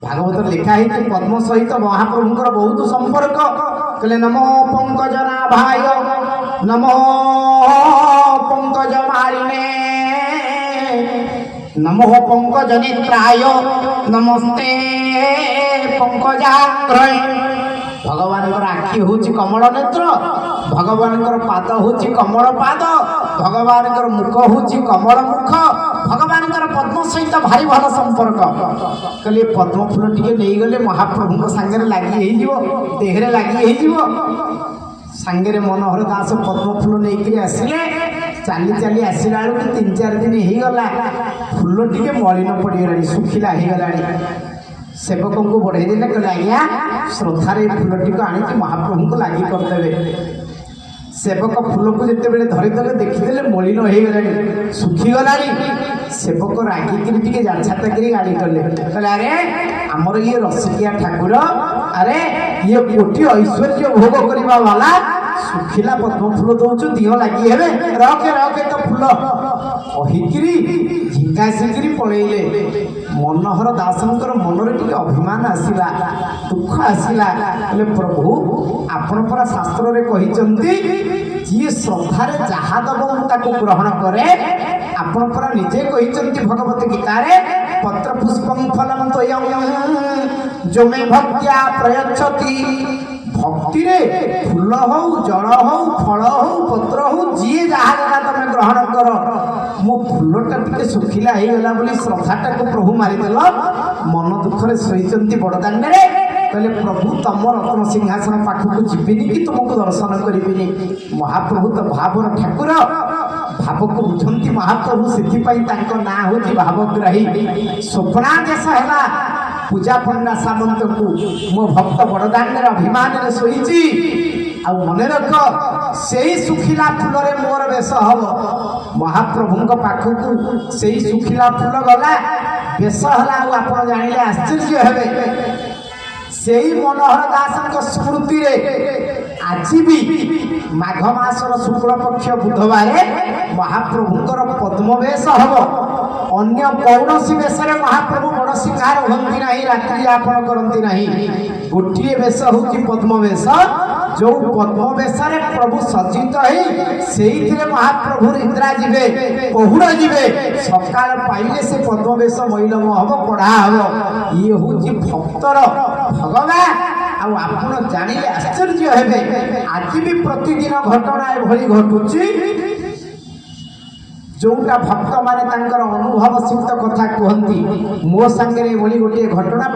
भागवत लिखा है पद्म सहित महाप्रभुंकर बहुत संपर्क कहले नमो पंकज नाभाय नमो पंकज मारिणे नमो पंकज नेत्राय नमस्ते पंकजाग्रय। भगवान आखि हूँ कमल नेत्र, भगवान पाद हूँ कमल पाद, भगवान मुख हूँ कमल मुख, भगवान पद्म सहित भारी भल संपर्क। कहले पद्म फूल टे नहीं गले महाप्रभु सांगे लगी देहरे लगी सांगे मनोहर दास पद्म फूल नहीं आसिले चली चली आसला बेलू 3-4 दिन हो गला फूल टे मलिन पड़गला सुखिला हो गला। सेवक को बढ़ाई देने कहले आज्ञा श्रद्धार फूल टी आनी महाप्रभु को लगी करदे। सेवक फूल को जिते बड़े धरीदे देखीदे मलिन हो गला सुखीगला। सेवक रागिकी जाछातकरी गाड़ी कले कहले अरे आमर ये रसिकिया ठाकुर अरे ये कोटी ऐश्वर्य भोग करवा वाला सुखिला पद्म फूल दौचु दिह लगी हेबे रखे रखे तो फूल कहीकि झिंगासिकी पलैले। मनोहर दासंकर मनरे टिके अभिमान आसिला दुख आसिला प्रभु आपण परा शास्त्र रे कहिचंती जी श्रद्धार जहा दब ताको ग्रहण करे आपण परा निजे कहिचंती भगवत गीता रे पत्र पुष्पम फलम तोयं जो मे भक्त्या प्रयच्छति। भक्ति रे फूल हो जल हो फल हो पत्र हो जी जहा जगह तुम ग्रहण कर मो फूलटा टे सुखिला हो गला बोली श्रद्धाटा को प्रभु मारिदेल मन दुख रे शोचंती बड़दाण्ड रे कहले प्रभु तुम रत्न सिंहासन पाखक जीविनी कि तुमको दर्शन करी। महाप्रभु तो भावर ठाकुर भाव को बुझंती महाप्रभु से ना हूँ भावग्राही। स्वप्नादेश है पूजा पंडा सामंत को मो भक्त बड़दाण्ड अभिमान शोची आ मन रख से सुखिला फूल रे मोर बेश हम महाप्रभु पाखक से सुखिला फूल गला बेश है आप जानिले आश्चर्य हेबे। से मनोहर दास स्मृति रे आज भी माघ मासर शुक्ल पक्ष बुधवार महाप्रभुंकर पद्म बेश हम अन्य कौन सी बेश महाप्रभु बड़ शिकार हमें ना रात्रि यापन करती ना गोटे बेश हूँ पद्म बेश जो पद्म बेश प्रभु सज्जित है महाप्रभु निद्रा जीवे पहुड़ जीवे सकाल पाइले से पद्म बेश मैलम हम पढ़ा हम ये हूँ भक्तर भगवान आप जानिले आश्चर्य हेबे। आज भी प्रतिदिन घटना एभली घटुची जोटा भक्त माने अनुभव सिद्ध कथा कहती मो सांगे गोटे घटना